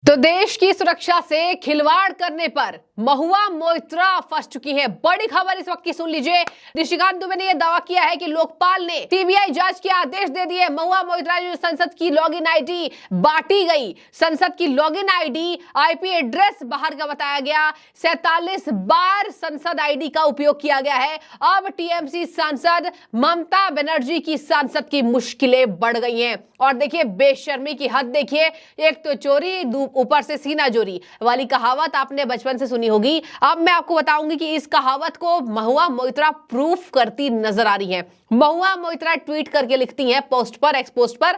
तो देश की सुरक्षा से खिलवाड़ करने पर महुआ मोइत्रा फंस चुकी है। बड़ी खबर इस वक्त की सुन लीजिए। निशिकांत दुबे ने यह दावा किया है कि लोकपाल ने सीबीआई जांच के आदेश दे दिए। महुआ मोइत्रा जो संसद की लॉगिन आईडी बांटी गई, संसद की लॉगिन आईडी आईपी एड्रेस बाहर का बताया गया, 47 बार संसद आईडी का उपयोग किया गया है। अब टीएमसी सांसद ममता बनर्जी की सांसद की मुश्किलें बढ़ गई हैं। और देखिए बेशर्मी की हद देखिए, एक तो चोरी ऊपर से सीना जोरी वाली कहावत आपने बचपन से सुनी होगी। अब मैं आपको बताऊंगी कि इस कहावत को महुआ मोइत्रा प्रूफ करती नजर आ रही है। महुआ मोइत्रा ट्वीट करके लिखती हैं पोस्ट पर, एक्स पोस्ट पर।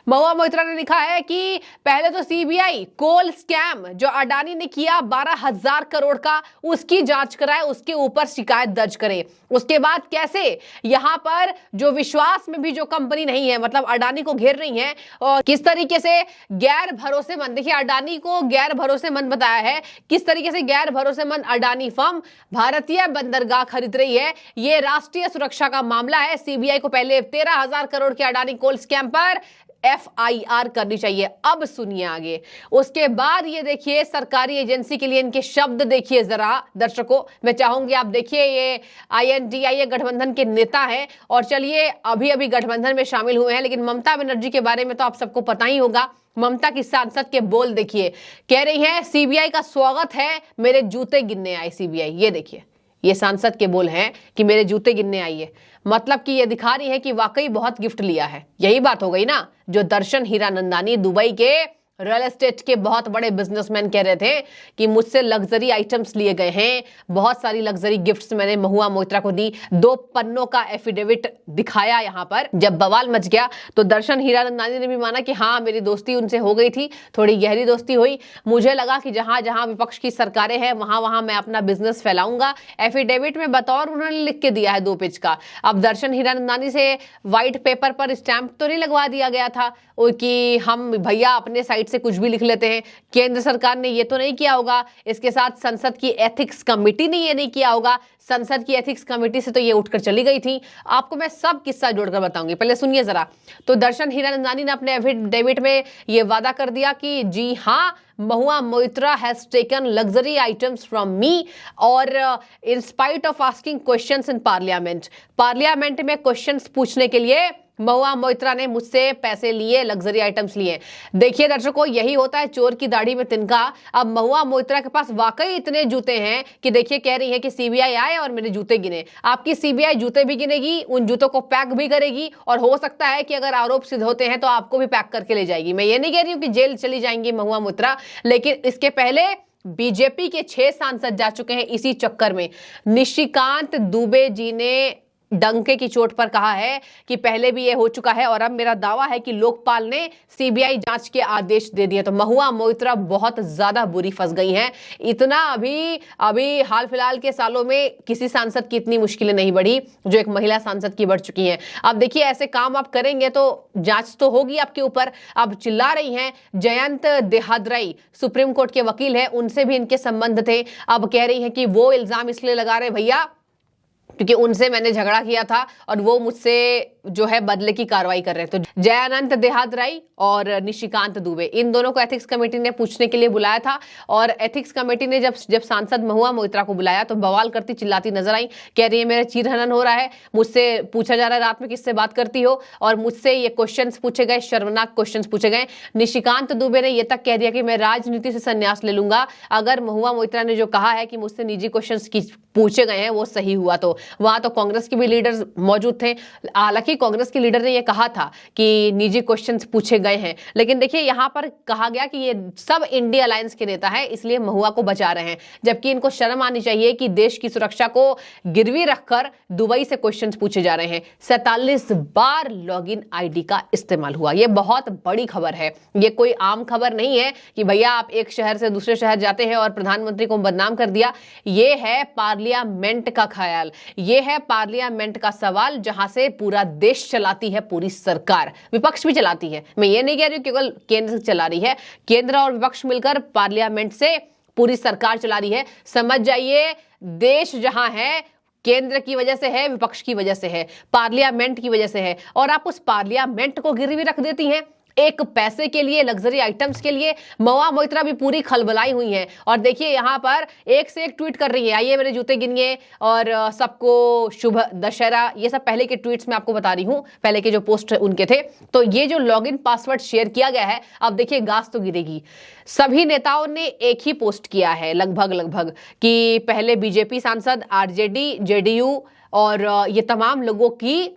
महुआ मोइत्रा ने लिखा है कि पहले तो सीबीआई कोल स्कैम जो अडानी ने किया 12,000 करोड़ का, उसकी जांच कराए, उसके ऊपर शिकायत दर्ज करे। उसके बाद कैसे यहां पर जो विश्वास में भी जो कंपनी नहीं है, मतलब अडानी को घेर रही है, और किस तरीके से गैर भरोसेमंद, देखिए अडानी को गैर भरोसेमंद बताया है, किस तरीके से गैर भरोसेमंद अडानी फर्म भारतीय बंदरगाह खरीद रही है। यह राष्ट्रीय सुरक्षा का मामला है। सीबीआई को पहले 13,000 करोड़ के अडानी कोल स्कैम पर एफआईआर करनी चाहिए। अब सुनिए आगे। उसके बाद ये देखिए सरकारी एजेंसी के लिए इनके शब्द देखिए जरा दर्शकों, मैं चाहूंगी आप देखिए। ये आईएनडीआईए गठबंधन के नेता हैं और चलिए अभी अभी गठबंधन में शामिल हुए हैं, लेकिन ममता बनर्जी के बारे में तो आप सबको पता ही होगा। ममता की सांसद के बोल देखिए, कह रही है सीबीआई का स्वागत है, मेरे जूते गिनने आए सीबीआई। ये देखिए, ये सांसद के बोल हैं कि मेरे जूते गिनने आई है। मतलब कि ये दिखा रही है कि वाकई बहुत गिफ्ट लिया है। यही बात हो गई ना, जो दर्शन हीरानंदानी दुबई के रियल एस्टेट के बहुत बड़े बिजनेसमैन कह रहे थे कि मुझसे लग्जरी आइटम्स लिए गए हैं, बहुत सारी लग्जरी गिफ्ट्स मैंने महुआ मोइत्रा को दी। 2 पन्नों का एफिडेविट दिखाया। यहां पर जब बवाल मच गया तो दर्शन हीरानंदानी ने भी माना कि हाँ मेरी दोस्ती उनसे हो गई थी, थोड़ी गहरी दोस्ती हुई। मुझे लगा कि जहां जहां विपक्ष की सरकारें हैं वहां वहां मैं अपना बिजनेस फैलाऊंगा। एफिडेविट में बतौर उन्होंने लिख के दिया है 2 पेज का। अब दर्शन हीरानंदानी से व्हाइट पेपर पर स्टैंप तो नहीं लगवा दिया गया था कि हम भैया अपने साइड से कुछ भी लिख लेते हैं। केंद्र सरकार ने ये तो नहीं किया होगा, इसके साथ संसद की एथिक्स कमेटी ने ये नहीं किया होगा। संसद की एथिक्स कमेटी से तो ये उठकर चली गई थी। आपको मैं सब किस्सा जोड़कर बताऊंगी, पहले सुनिए जरा। तो दर्शन हीरानंदानी ने अपने एफिडेविट में ये वादा कर दिया कि जी हाँ, Mahua Moitra has taken luxury items from me, और in spite of asking questions in parliament में क्वेश्चंस पूछने के लिए महुआ मोइत्रा ने मुझसे पैसे लिए, लग्जरी आइटम्स लिए। देखिए दर्शकों, यही होता है चोर की दाढ़ी में तिनका। अब महुआ मोइत्रा के पास वाकई इतने जूते हैं कि देखिए कह रही है कि सीबीआई आए और मेरे जूते गिने। आपकी सीबीआई जूते भी गिनेगी, उन जूतों को पैक भी करेगी, और हो सकता है कि अगर आरोप सिद्ध होते हैं तो आपको भी पैक करके ले जाएगी। मैं ये नहीं कह रही हूं कि जेल चली जाएंगी महुआ मोइत्रा, लेकिन इसके पहले बीजेपी के 6 सांसद जा चुके हैं इसी चक्कर में। निशिकांत दुबे जी ने डंके की चोट पर कहा है कि पहले भी ये हो चुका है और अब मेरा दावा है कि लोकपाल ने सीबीआई जांच के आदेश दे दिए। तो महुआ मोइत्रा बहुत ज्यादा बुरी फंस गई हैं। इतना अभी हाल फिलहाल के सालों में किसी सांसद की इतनी मुश्किलें नहीं बढ़ी जो एक महिला सांसद की बढ़ चुकी हैं। अब देखिए ऐसे काम आप करेंगे तो जांच तो होगी आपके ऊपर। अब चिल्ला रही हैं जयंत देहादराई सुप्रीम कोर्ट के वकील हैं, उनसे भी इनके संबंध थे। अब कह रही हैं कि वो इल्जाम इसलिए लगा रहे भैया क्योंकि उनसे मैंने झगड़ा किया था और वो मुझसे जो है बदले की कार्रवाई कर रहे हैं। तो जयानंत देहादराई और निशिकांत दुबे, इन दोनों को एथिक्स कमेटी ने पूछने के लिए बुलाया था, और एथिक्स कमेटी ने जब सांसद महुआ मोइत्रा को बुलाया तो बवाल करती चिल्लाती नजर आई। कह रही है मेरा चीरहनन हो रहा है, मुझसे पूछा जा रहा है रात में किससे बात करती हो, और मुझसे ये क्वेश्चंस पूछे गए, शर्मनाक क्वेश्चंस पूछे गए। निशिकांत दुबे ने यह तक कह दिया कि मैं राजनीति से संन्यास ले लूंगा अगर महुआ मोइत्रा ने जो कहा है कि मुझसे निजी क्वेश्चन पूछे गए हैं वो सही हुआ तो। वहां तो कांग्रेस के भी लीडर्स मौजूद थे। हालांकि कांग्रेस के लीडर ने यह कहा था कि निजी क्वेश्चंस पूछे गए हैं, लेकिन देखिए यहां पर कहा गया कि ये सब इंडिया अलायंस के नेता हैं इसलिए महुआ को बचा रहे हैं, जबकि इनको शर्म आनी चाहिए कि देश की सुरक्षा को गिरवी रखकर दुबई से क्वेश्चंस पूछे जा रहे हैं। 47 बार लॉगिन आईडी का इस्तेमाल हुआ। यह बहुत बड़ी खबर है, यह कोई आम खबर नहीं है कि भैया आप एक शहर से दूसरे शहर जाते हैं और प्रधानमंत्री को बदनाम कर दिया। यह है पार्लियामेंट का ख्याल, यह है पार्लियामेंट का सवाल, जहां से पूरा देश चलाती है पूरी सरकार, विपक्ष भी चलाती है। मैं ये नहीं कह रही हूं केवल केंद्र चला रही है, केंद्र और विपक्ष मिलकर पार्लियामेंट से पूरी सरकार चला रही है। समझ जाइए देश जहां है केंद्र की वजह से है, विपक्ष की वजह से है, पार्लियामेंट की वजह से है, और आप उस पार्लियामेंट को गिरवी रख देती हैं। एक पैसे के लिए, लग्जरी आइटम्स के लिए महुआ मोइत्रा भी पूरी खलबलाई हुई हैं। और देखिए यहाँ पर एक से एक ट्वीट कर रही है, आइए मेरे जूते गिनिए और सबको शुभ दशहरा, ये सब पहले के ट्वीट्स में आपको बता रही हूँ, पहले के जो पोस्ट उनके थे। तो ये जो लॉगिन पासवर्ड शेयर किया गया है, अब देखिए गाज तो गिरेगी। सभी नेताओं ने एक ही पोस्ट किया है लगभग कि पहले बीजेपी सांसद, आरजेडी, जेडीयू और ये तमाम लोगों की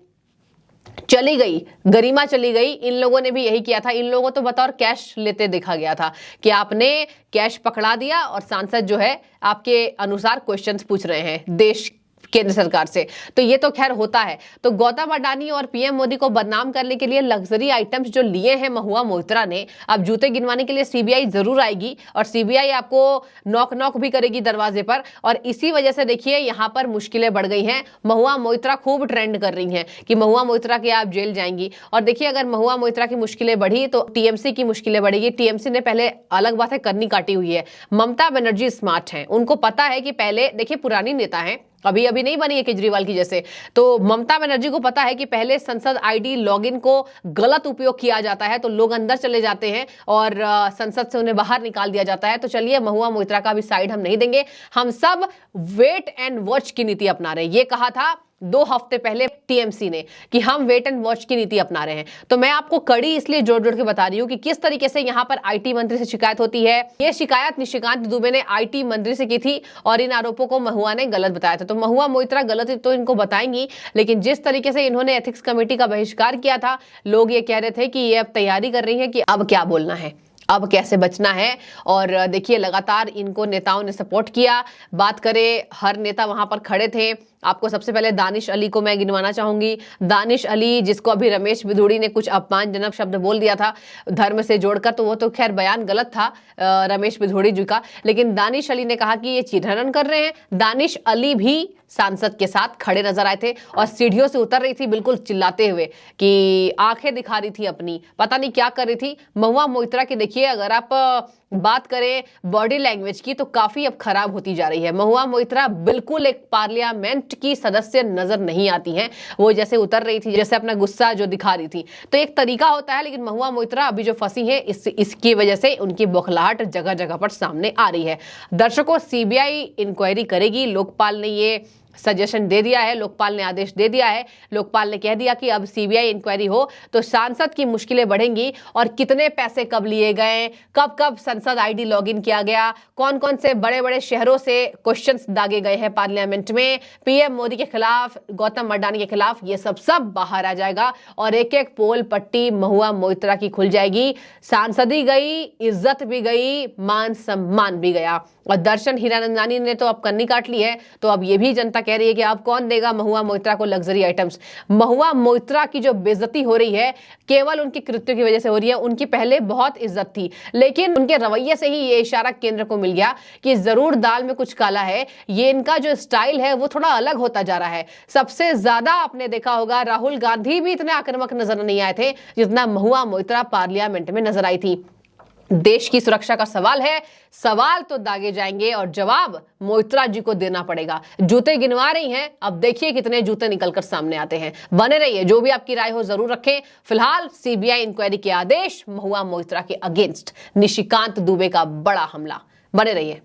चली गई, गरिमा चली गई। इन लोगों ने भी यही किया था। इन लोगों तो बतौर कैश लेते देखा गया था कि आपने कैश पकड़ा दिया और सांसद जो है आपके अनुसार क्वेश्चंस पूछ रहे हैं देश केंद्र सरकार से। तो ये तो खैर होता है। तो गौतम अडानी और पीएम मोदी को बदनाम करने के लिए लग्जरी आइटम्स जो लिए हैं महुआ मोइत्रा ने, अब जूते गिनवाने के लिए सीबीआई जरूर आएगी और सीबीआई आपको नॉक नॉक भी करेगी दरवाजे पर। और इसी वजह से देखिए यहाँ पर मुश्किलें बढ़ गई हैं। महुआ मोइत्रा खूब ट्रेंड कर रही हैं कि महुआ मोइत्रा के आप जेल जाएंगी। और देखिए अगर महुआ मोइत्रा की मुश्किलें बढ़ी तो टीएमसी की मुश्किलें बढ़ेगी। टीएमसी ने पहले, अलग बात है, करनी काटी हुई है। ममता बनर्जी स्मार्ट है, उनको पता है कि पहले, देखिए पुरानी नेता है, अभी नहीं बनी है केजरीवाल की जैसे। तो ममता बनर्जी को पता है कि पहले संसद आईडी लॉगिन को गलत उपयोग किया जाता है तो लोग अंदर चले जाते हैं और संसद से उन्हें बाहर निकाल दिया जाता है। तो चलिए महुआ मोइत्रा का भी साइड हम नहीं देंगे, हम सब वेट एंड वॉच की नीति अपना रहे हैं। ये कहा था 2 हफ्ते पहले टीएमसी ने कि हम वेट एंड वॉच की नीति अपना रहे हैं। तो मैं आपको कड़ी इसलिए जोड़ जोड़ के बता रही हूं कि किस तरीके से यहां पर आईटी मंत्री से शिकायत होती है। ये शिकायत निशिकांत दुबे ने आईटी मंत्री से की थी और इन आरोपों को महुआ ने गलत बताया था। तो महुआ मोइत्रा गलत तो इनको बताएंगी, लेकिन जिस तरीके से इन्होंने एथिक्स कमेटी का बहिष्कार किया था, लोग ये कह रहे थे कि ये अब तैयारी कर रही है कि अब क्या बोलना है, अब कैसे बचना है। और देखिए लगातार इनको नेताओं ने सपोर्ट किया। बात करें, हर नेता वहां पर खड़े थे। आपको सबसे पहले दानिश अली को मैं गिनवाना चाहूंगी। दानिश अली, जिसको अभी रमेश बिधूड़ी ने कुछ अपमानजनक शब्द बोल दिया था धर्म से जोड़कर, तो वो तो खैर बयान गलत था रमेश बिधूड़ी जी का, लेकिन दानिश अली ने कहा कि ये चीरहरण कर रहे हैं। दानिश अली भी सांसद के साथ खड़े नजर आए थे और सीढ़ियों से उतर रही थी बिल्कुल चिल्लाते हुए कि आंखें दिखा रही थी अपनी, पता नहीं क्या कर रही थी। महुआ मोइत्रा की देखिए, अगर आप बात करें बॉडी लैंग्वेज की तो काफी अब खराब होती जा रही है। महुआ मोइत्रा बिल्कुल एक पार्लियामेंट की सदस्य नजर नहीं आती हैं। वो जैसे उतर रही थी, जैसे अपना गुस्सा जो दिखा रही थी। तो एक तरीका होता है, लेकिन महुआ मोइत्रा अभी जो फंसी है इसकी वजह से उनकी बौखलाहट जगह जगह पर सामने आ रही है। दर्शकों, सीबीआई इंक्वायरी करेगी। लोकपाल ने ये सजेशन दे दिया है, लोकपाल ने आदेश दे दिया है। लोकपाल ने कह दिया कि अब सीबीआई इंक्वायरी हो तो सांसद की मुश्किलें बढ़ेंगी। और कितने पैसे कब लिए गए, कब कब संसद आईडी लॉगिन किया गया, कौन कौन से बड़े बड़े शहरों से क्वेश्चंस दागे गए हैं पार्लियामेंट में, पीएम मोदी के खिलाफ, गौतम अडानी के खिलाफ, ये सब बाहर आ जाएगा और एक एक पोल पट्टी महुआ मोइत्रा की खुल जाएगी। सांसदी गई, इज्जत भी गई, मान सम्मान भी गया। और दर्शन हीरानंदानी ने तो अब कन्नी काट ली है। तो अब ये भी जनता कह रही है कि अब कौन देगा महुआ मोइत्रा को लग्जरी आइटम्स। महुआ मोइत्रा की जो बेइज्जती हो रही है केवल उनके कृत्य की वजह से हो रही है। उनकी पहले बहुत इज्जत थी, लेकिन उनके रवैये से ही ये इशारा केंद्र को मिल गया कि जरूर दाल में कुछ काला है। ये इनका जो स्टाइल है वो थोड़ा अलग होता जा रहा है। सबसे ज्यादा आपने देखा होगा राहुल गांधी भी इतने आक्रामक नजर नहीं आए थे जितना महुआ मोइत्रा पार्लियामेंट में नजर आई थी। देश की सुरक्षा का सवाल है, सवाल तो दागे जाएंगे और जवाब मोइत्रा जी को देना पड़ेगा। जूते गिनवा रही हैं, अब देखिए कितने जूते निकलकर सामने आते हैं। बने रहिए, जो भी आपकी राय हो जरूर रखें। फिलहाल सीबीआई इंक्वायरी के आदेश, महुआ मोइत्रा के अगेंस्ट निशिकांत दुबे का बड़ा हमला। बने रहिए।